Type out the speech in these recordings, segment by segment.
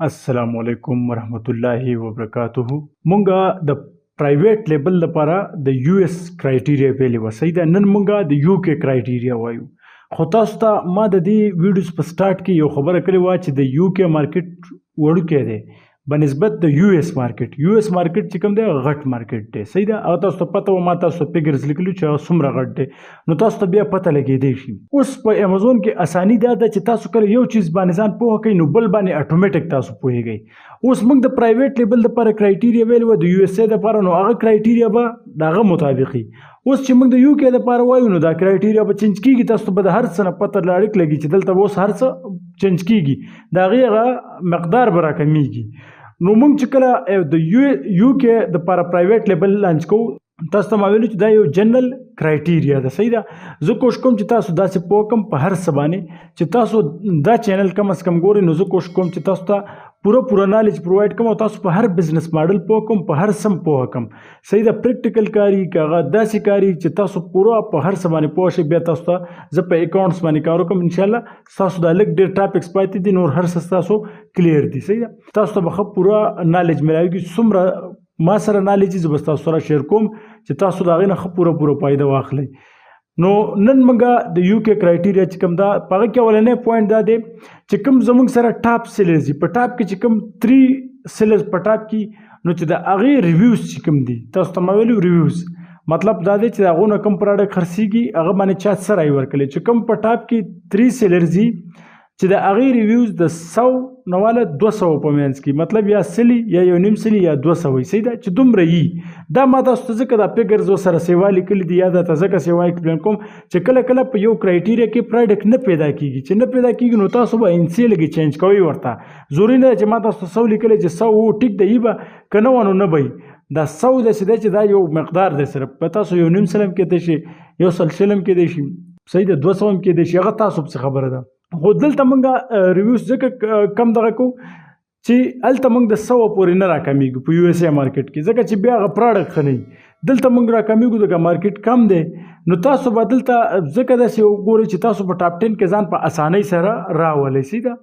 السلام علیکم ورحمت الله وبرکاته. مونږه د پرایویټ لیبل لپاره د یو اس کرایټیریا ویلې و. صحیح ده. نن مونږه د یو کې کرایټیریا وایو. خو تاسو ته ما د دې ویډیوز په سٹارټ کې یو خبره کړې وه چې د یو کې مارکیټ وړوکی دی بنسبت د یو اس مارکیټ. یو اس مارکیټ چې کوم دی غټ مارکیټ دی. صحیح ده. هغه تاسو ته پته وه، ما تاسو ته فګرز لیکلي چې هغه څومره غټ دی، نو تاسو ته بیا پته لګېدی شي. اوس په امازون کې اساني دا ده چې تاسو کله یو چیز باندې ځان پوهه کوئ نو بل باندې اټومیټک تاسو پوهیږئ. اوس موږ د پرایویټ لیبل لپاره کرایټیریا ویل و، د یو اس ای لپاره نو هغه کرایټیریا به د هغه مطابقي. اوس چې موږ د یو کې لپاره وایو نو دا کرایټیریا به چینج کیږي. تاسو ته به د هر څه نه پته لاړک لګي چې دلته اوس هر څه چینج کیږي، د هغې هغه مقدار به راکمیږي. نو موږ چې کله د یو کې د لپاره پرایویټ لیبل لانچ کوو، تاسو ته ما ویلو چې دا یو جنرل کرایټیریا ده. صحیح ده. زه کوشش کوم چې تاسو داسې پوه کړم په هر څه باندې چې تاسو دا چینل کم از کم ګورئ. نو زه کوشش کوم چې تاسو ته پوره نالج پرووایډ کوم او تاسو په هر بزنس ماډل پوه کوم، په هر سم پوه کوم. صحیح ده. پریکټیکل کاری که هغه داسې کاری چې تاسو پوره په هر څه باندې پوه شئ. بیا تاسو ته زه په اکاونټس باندې کار وکړم انشاءالله. تاسو دا لږ ډېر ټاپکس پاتې دي، نور هر څه تاسو کلیر دي. صحیح ده. تاسو ته به ښه پوره نالج میلاویږي. څومره ما سره نالج زه به تاسو سره شیر کوم چې تاسو د هغې نه ښه پوره فایده واخلئ. نو نن موږ د یو کې کرایټیریا چې کوم دا په هغه کې اولنی پوینټ دا دی چې کوم زموږ سره ټاپ سیلرز دي. په ټاپ کې چې کوم 3 سیلرز په ټاپ کې نو چې د هغې ریویوز چې کوم دي، تاسو ته ما ویلو ریویوز مطلب دا دی چې د هغو نه کوم پراډکټ خرڅېږي هغه باندې چا څه رای ورکړی. چې کوم په ټاپ کې 3 سیلرز دي چې د هغې ریویوز د 100 نه واله 200 په منځ کې، مطلب یا سلي یا یو نیم سلي یا 200 وي. صحیح ده. چې دومره یي دا ما تاسو ته ځکه دا فګرز ورسره سیوا لیکلي دي، یا درته ځکه سیوا ایکسپلین کوم چې کله کله په یو کرایټیریا کې پراډکټ نه پیدا کېږي. چې نه پیدا کېږي نو تاسو به انسي لږې چینج کوئ ورته. ضروري نه ده چې ما تاسو ته 100 لیکلی چې 100 ټیک ده، یي به که نه وه نو نه به یي. دا 100 داسې دی چې دا یو مقدار دی. صرف په تاسو یو نیم سل هم کېدی شي، یو سل شل هم کېدی شي. صحیح ده. 200 هم کېدی شي. هغه تاسو پسې خبره ده. خو دلته موږ ریویوز ځکه کم دغه کوو چې هلته موږ د 100 پورې نه راکمیږو په یو اس ای مارکیټ کې، ځکه چې بیا هغه پراډکټ ښه نه وي. دلته موږ راکمیږو ځکه مارکیټ کم دی. نو تاسو به دلته ځکه داسې وګورئ چې تاسو په ټاپ 10 کې ځان په اسانۍ سره راولئ. صحیح ده.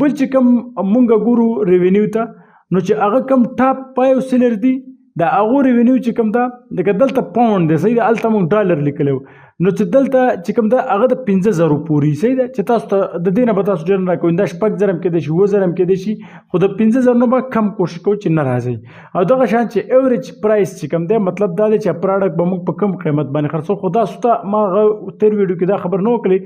بل چې کوم موږ ګورو ریونیو ته، نو چې هغه کوم ټاپ 5 سیلر دي د هغو ریونیو چې کوم ده لکه دلته پاونډ دی. صحیح ده. هلته موږ ډالر لیکلی و، نو چې دلته چې کوم ده هغه د 50,000 پورې. صحیح ده. چې تاسو ته د دې نه به تاسو ډېر نه راکوئ، دا 6,000 هم کېدی شي، 7,000 هم کېدی شي، خو د 50,000 نه به کم کوشش کوو چې نه راځئ. او دغه شان چې ایوریج پرایس چې کوم دی مطلب دا دی چې پراډکټ به موږ په کم قیمت باندې خرڅوو. خو تاسو ته ما هغه تېر ویډیو کې دا خبر نه وکړئ.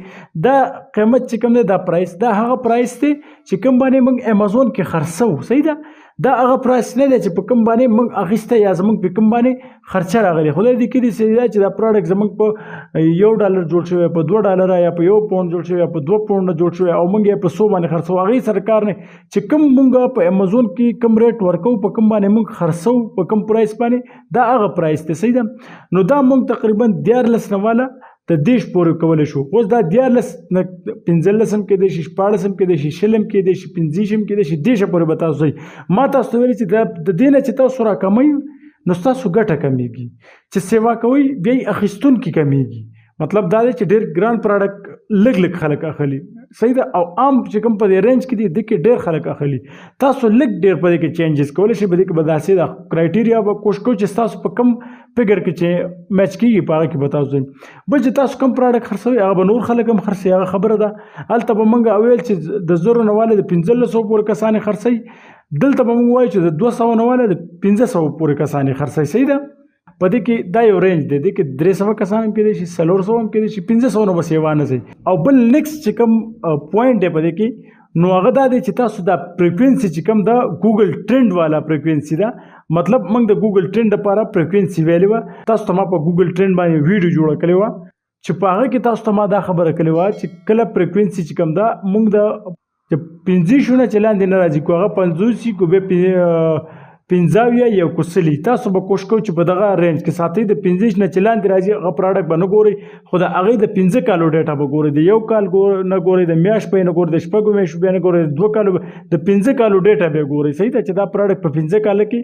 دا قیمت چې کوم دی دا پرایس دا هغه پرایس دی چې کوم باندې موږ امازون کې خرڅوو. صحیح ده. دا هغه پرایس نه دی چې په کوم باندې موږ اخیسته یا زموږ په کوم باندې خرچه راغلی. خدای دې کړي چې دا پراډکټ زموږ په $1 جوړ شوی، په $2 یا په 1 پاونډ جوړ شوی یا په 2 پاونډه جوړ شوی، او موږ یې په 100 باندې خرڅوو. هغې سره کار نه چې کوم موږ په امازون کې کوم ریټ ورکوو، په کوم باندې موږ خرڅوو، په کوم پرایس باندې، دا هغه پرایس دی. صحیح ده. نو دا موږ تقریبا 14 نه واله د 10 پورې کولی شو. اوس دا 14 نه 15 هم کېدی شي، 14 هم کېدی شي، 60 هم کېدی شي، 15 هم کېدی شي، 10 پورې به تاسو ځئ. ما تاسو ته ویلي چې د دې نه چې تاسو راکمئ نو ستاسو ګټه کمیږي، چې سیوا کوئ بیا یې اخیستونکي کمیږي. مطلب دا دی چې ډېر ګران پراډکټ لږ خلک اخلي. صحیح ده. او عام چې کوم په دې رینج کې دي دې کې ډېر خلک اخلي. تاسو لږ ډېر په دې کې چینجز کولی شئ. په دې کې به داسې ده کرایټیریا به کوشش کوئ چې ستاسو په کم فګر کې چې میچ کېږي په هغه کې به تاسو ځئ. بل چې تاسو کم پراډکټ خرڅوئ هغه به نور خلک هم خرڅوي، هغه خبره ده. هلته به موږ ویل چې د 0 نه واله د 1500 پورې کسان یې خرڅوي. دلته به موږ وایو چې د 200 نه واله د 1500 پورې کسان یې خرڅوي. صحیح ده. په دې کې دا یو رینج دی. دې کې 300 کسان هم کېدی شي، 400 هم کېدی شي، 1500 نه به سیوا نه ځئ. او بل نیکسټ چې کوم پوینټ دی په دې کې نو هغه دا دی چې تاسو دا فریکوینسي چې کوم دا ګوګل ټرینډ والا فریکوینسي ده. مطلب موږ د ګوګل ټرینډ لپاره فریکوینسي ویلې وه. تاسو ته ما په ګوګل ټرینډ باندې ویډیو جوړه کړې وه چې په هغه کې تاسو ته ما دا خبره کړې وه چې کله فریکوینسي چې کوم ده موږ د 50 نه چې لاندې نه راځي، کو هغه 50 کو به 15 یا کو سلي. تاسو به کوشش کوئ چې په دغه رینج کې ساتئ. د 15 نه چې لاندې راځي هغه پراډکټ به نه ګورئ، خو د هغې د 15 کالو ډیټا به ګورئ. د 1 کال نه ګورئ، د میاشت به یې نه ګورئ، د 6 میاشتو به یې نه ګورئ، د 2 کالو د 15 کالو ډیټا به یې ګورئ. صحیح ده. چې دا پراډکټ په 15 کاله کې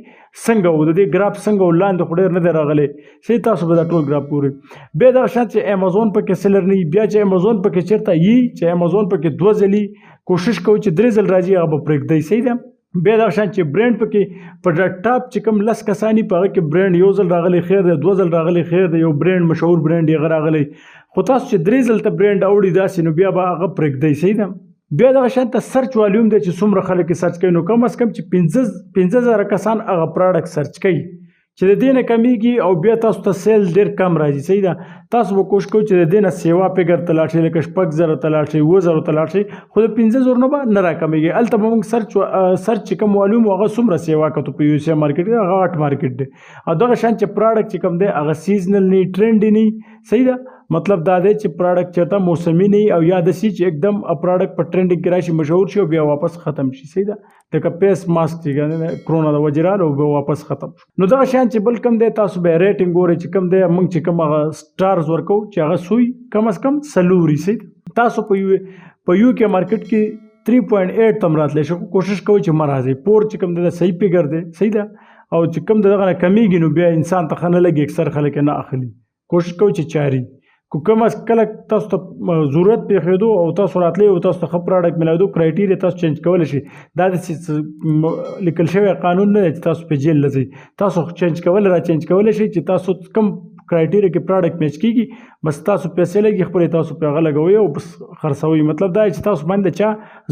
څنګه و، د دې ګراف څنګه و، لاندې خو ډېر نه دی راغلی. صحیح. تاسو به دا ټول ګراف ګورئ. بیا دغه شان چې امازون پکې سیلر نه وي، بیا چې امازون پکې چېرته یي چې امازون پکې 2 ځلې کوشش کوئ چې 3 ځل راځي هغه به پرېږدئ. صحیح ده. بیا دغه شان چې برانډ پکې په ټاپ چې کوم لس کسانی په هغه کې برانډ یو ځل راغلی خیر دی، دوه ځل راغلی خیر دی، یو برانډ مشهور برانډ یې راغلی، خو تاسو چې درې ځل ته برانډ اوړي داسې نو بیا به هغه پرېږدئ. صحیح ده. بیا دغه شان ته سرچ والیوم دی چې څومره خلک یې سرچ کوي، نو کم از کم چې 15,000 کسان هغه پراډکټ سرچ کوي چې د دې نه کمیږي او بیا تاسو ته سیل ډېر کم راځي. صحیح ده. تاسو به کوشش کوئ چې د دې نه سیوا فګر ته لاړ شئ، لکه 6,000 ته لاړ شئ، 7,000 ته لاړ شئ، خو د 15,000 نه به نه راکمیږي. هلته به موږ سرچ چې کوم معلوم هغه څومره سیوا کتو په USA مارکیټ کې، هغه هاټ مارکیټ دی. او دغه شان چې پراډکټ چې کوم دی هغه سیزنل نه ټرینډي نه. صحیح ده. مطلب دا دی چې پراډکټ چېرته موسمي نه او یا داسې چې एकदम پراډکټ په ټرینډینګ کې راشي، مشهور شي او بیا واپس ختم شي. صحیح ده. لکه پیس ماسک چې کرونا د وجې راغلی او بیا واپس ختم شو. نو دغه شان چې بل کوم دی تاسو به ریټینګ ګورئ چې کوم دی، موږ چې کوم هغه سټارز ورکو چې هغه سوی کم از کم 4. صحیح. تاسو په UK مارکیټ کې 3.8 تم راتلی شو، کوشش کوئ چې مه راځئ. پور چې کوم دی د صحیح فګر دی. صحیح ده. او چې کوم دغه نه کمیږي نو بیا انسان ته ښه نه لګي، اکثر خلک یې نه اخلي. کوشش کوئ چې چاري کو کوم از کله تاسو ته ضرورت پیښېدو او تاسو راتلی او تاسو ته ښه پراډکټ میلاېدو، کرایټیریا تاسو چینج کولی شئ. دا داسې لیکل شوی قانون نه دی چې تاسو په جیل لځئ. تاسو چینج کولی شئ چې تاسو کم کرایټیریا کې پراډکټ میچ کیږي، بس تاسو پیسې لګي خپلې تاسو په هغه لګوئ او بس خرڅوئ. مطلب دا چې تاسو باندې چا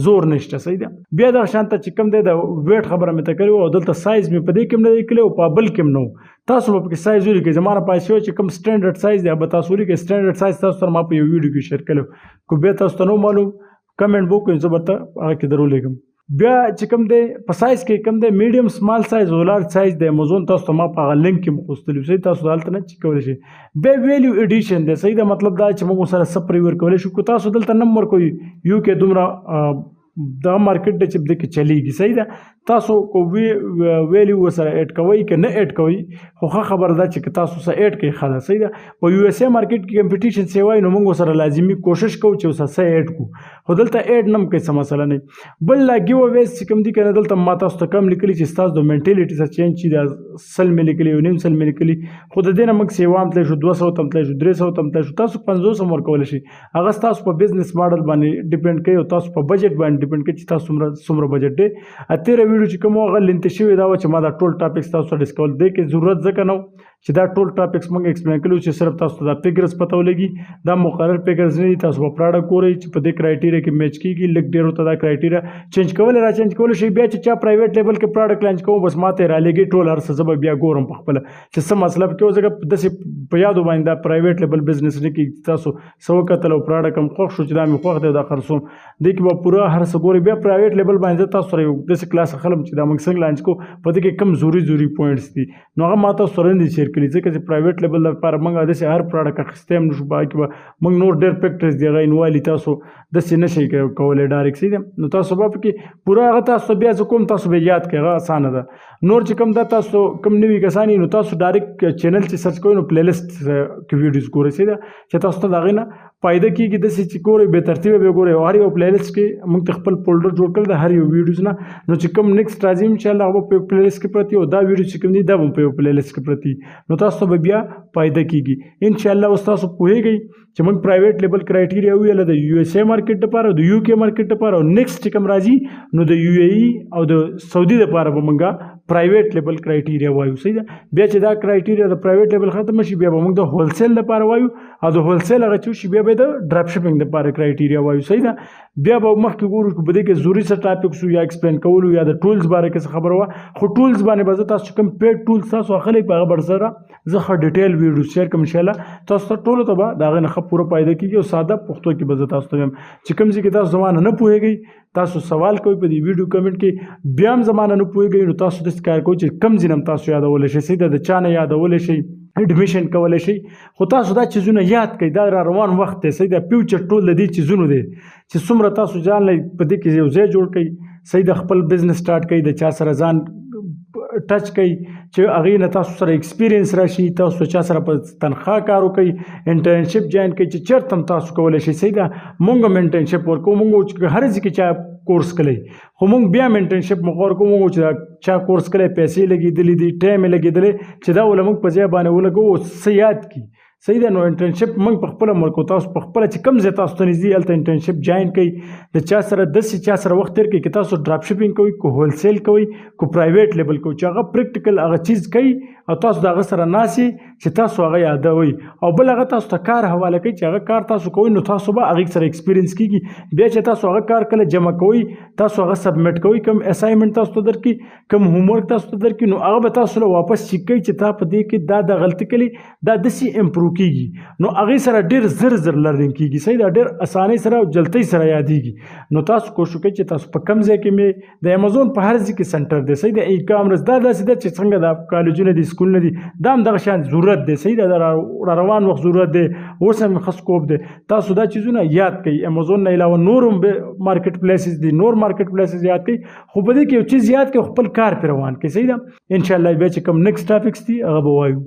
زور نشته. صحیح ده. بیا دغه شان ته چې کوم دی د ویټ خبره مې ته کړې او دلته سایز مې په دې کې هم نه دی کړی او په بل کې هم نه و. تاسو به پکې سایز ولیکئ. زما نه پاسې چې کوم سټینډرډ سایز دی به تاسو ولیکئ. سټینډرډ سایز تاسو سره ما په یو ویډیو کې شیر کړی، کو بیا تاسو ته نو معلوم کمنټ وکړئ، زه به ته هغه کې درولېږم. بیا چې کوم دی په سایز کې کوم دی میډیم سمال سایز او لارج سایز دی. امازون تاسو ته ما په هغه لینک کې مخوستلی. صحیح. تاسو هلته نه چیک کولی شئ. بیا ویلیو ایډیشن دی. صحیح ده. مطلب دا چې موږ سره څه پرې ورکولی شو. که تاسو دلته نه ورکوئ UK دومره دا مارکیټ دی چې دې کې چلیږي. صحیح ده. تاسو کو ویلیو ورسره ایډ کوئ که نه ایډ کوئ، خو ښه خبره ده چې تاسو سره ایډ کوئ ښه ده. صحیح ده. په USA مارکیټ کې کمپټیشن سی وایي نو موږ ورسره لازمي کوشش کوو چې ورسره څه ایډ کړو، خو دلته ایډ نه هم کوي، څه مسله نه. بل لا ګیو اویز چې کوم دي که نه دلته ما تاسو ته کم لیکلي چې ستاسو د منټیلیټي سره چینج شي. دا 100 مې لیکلي، 1.5 سل مې لیکلي، خو د دې نه موږ سیوا هم تللی شو، 200 ته هم تللی شو، 300 ته هم تللی شو، تاسو 500 هم ورکولی شئ. هغه ستاسو په بزنس ماډل باندې ډیپینډ کوي او تاسو په بجټ باندې ډیپینډ کوي چې تاسو څومره بجټ دی. تېره ویډیو چې کوم هغه لینتې شوې دا وه چې ما دا ټول ټاپکس تاسو ته ډسکول دی کې ضرورت ځکه نه و چې دا ټول ټاپکس موږ ایکسپلین کړو چې صرف تاسو ته دا فګرز پته ولګي. دا مقرر فګرز نه دي. تاسو به پراډکټ ګورئ چې په دې کرایټیریا کې میچ کیږي. لږ ډېر ورته دا کرایټیریا چینج کولی را چینج کولی شئ. بیا چې چا پرایویټ لیبل کې پراډکټ لانچ کوم بس ما ته یې رالیږئ ټول هر څه، زه به بیا ګورم په خپله چې څه مسله پکې و. ځکه داسې په یادو باندې دا پرایویټ لیبل بزنس نه کېږي. تاسو څه وکتل او پراډکټ هم خوښ شو چې دا مې خوښ دی دا خرڅوم، دې کې به پوره هر څه ګورئ. بیا پرایویټ لیبل باندې زه تاسو سره یو داسې کلاس اخلم چې دا موږ څنګه لانچ کوو، په دې کې کم ضروري پوینټس دي نو هغه ما تاسو سره نه دي شیر کړي، ځکه چې پرایویټ لیبل لپاره موږ داسې هر پراډکټ اخیستی هم نه شو. باقي به موږ نور ډېر فیکټرز دي هغه انوالي تاسو داسې نه شئ کولی ډایرکټ. صحیح ده. نو تاسو به پکې پوره هغه تاسو ته بیا زه کوم تاسو به یاد کړئ، هغه اسانه ده. نور چې کوم دا تاسو کوم نوي کسان نو تاسو ډایرکټ چینل چې سرچ کوئ نو پلی لیسټ کې ویډیوز ګورئ. صحیح ده. چې تاسو ته د هغې نه فایده کېږي. داسې چې ګورئ بې ترتیبه به ګورئ. هر یو پلی لیسټ کې موږ ته خپل فولډر جوړ کړی د هر یو ویډیوز نه، نو چې کوم نیکسټ راځي انشاءالله هغه په پلی لیسټ کې پرتي او دا ویډیو چې کوم دي دا به په یو پلی لیسټ کې پرتي، نو تاسو ته به بیا فایده کېږي انشاءالله. اوس تاسو پوهېږئ چې موږ پرایویټ لیبل کرایټیریا ویله د USA مارکیټ لپاره، د UK مارکیټ لپاره، او نیکسټ چې کوم راځي نو د UAE او د سعودي لپاره به موږ پرایویټ لیبل کرایټیریا وایو. صحیح ده. بیا چې دا کرایټیریا د پرایویټ لیبل ختم شي بیا به موږ د هولسیل لپاره وایو، او د هولسیل هغه چې شي بیا به د ډراپ شپینګ لپاره کرایټیریا وایو. صحیح ده. بیا به مخکې ګورو چې په دې کې ضروري څه ټاپکس یا ایکسپلین کولو یا د ټولز باره کې څه خبره وه، خو ټولز باندې به زه تاسو کوم پیډ ټولز تاسو اخلئ په هغه به سره زه ښه ډیټیل ویډیو شیر کوم انشاءالله. تاسو ته ټولو ته به د هغې نه ښه پوره فایده کېږي او ساده پښتو کې به زه تاسو ته وایم چې کوم ځای کې تاسو زما نه پوهېږئ تاسو سوال کوئ په دې ویډیو کمنټ کې، بیا هم زما نه پوهېږئ نو تاسو داسې کار کوئ چې کوم ځای نه هم تاسو یادولی شئ. صحیح ده. د چا نه یادولی شئ، ایډمیشن کولی شئ، خو تاسو دا چیزونه یاد کړئ. دا را روان وخت دی. صحیح ده. فیوچر ټول د دې چیزونو دی چې څومره تاسو ځان له په دې کې یو ځای جوړ کړئ. صحیح ده. خپل بزنس سټارټ کړئ، د چا سره ځان ټچ کوي چې هغې نه تاسو سره ایکسپیرینس راشي، تاسو چا سره په تنخواه کار وکړئ، انټرنشپ جوین کړئ چې چېرته هم تاسو کولی شئ. صحیح ده. مونږ هم انټرنشپ ورکوو. مونږ هر ځای کې چا کورس کلی خو مونږ بیا هم انټرنشپ موږ ورکوو. مونږ چې چا کورس کلی پیسې لګېدلې دي، ټایم یې لګېدلی چې دا ول مونږ په ځای باندې ولګوو څه یاد کړي. صحیح ده. نو انټرنشپ موږ په خپل ملک تاسو په خپل چې کم ځای تاسو ته نږدې هلته انټرنشپ جاین کړئ. د چا سره داسې چا سره وخت تېر کړئ چې تاسو ډراپ شپینګ کوئ، کو هولسیل کوئ، کو پرایویټ لیبل کوئ، چې هغه پریکټیکل هغه چیز کوي او تاسو د هغه سره ناسي چې تاسو هغه یادوئ. او بل هغه تاسو ته کار حواله کوي چې هغه کار تاسو کوئ، نو تاسو به هغې سره ایکسپیرینس کېږي. بیا چې تاسو هغه کار کله جمع کوئ، تاسو هغه سبمیټ کوئ، کوم اسایمنټ تاسو ته درکړي، کوم هومورک تاسو ته درکړي، نو هغه به تاسو له واپس چیک کوي چې تا په دې کې دا غلطي کړې، دا داسې امپروو کېږي. نو هغې سره ډېر زر لرنینګ کېږي. صحیح ده. ډېر اسانۍ سره او جلدۍ سره یادېږي. نو تاسو کوشش کوئ چې تاسو په کم ځای کې مې د امازون په هر ځای کې سنټر دی. صحیح ده. ای کامرس دا داسې ده چې څنګه دا کالجونه دي، سکولونه دي، دا هم دغه شان ضرورت دی. صحیح ده. دا روان وخت ضرورت دی، اوس هم ښه سکوپ دی. تاسو دا چیزونه یاد کړئ. امازون نه علاوه نور هم مارکیټ پلیسز دي، نور مارکیټ پلیسز یاد کړئ. خو په دې کې یو چیز یاد کړئ، خپل کار پرې روان کړئ. صحیح ده. انشاءالله بیا چې کوم نیکسټ ټاپکس دي هغه به وایو.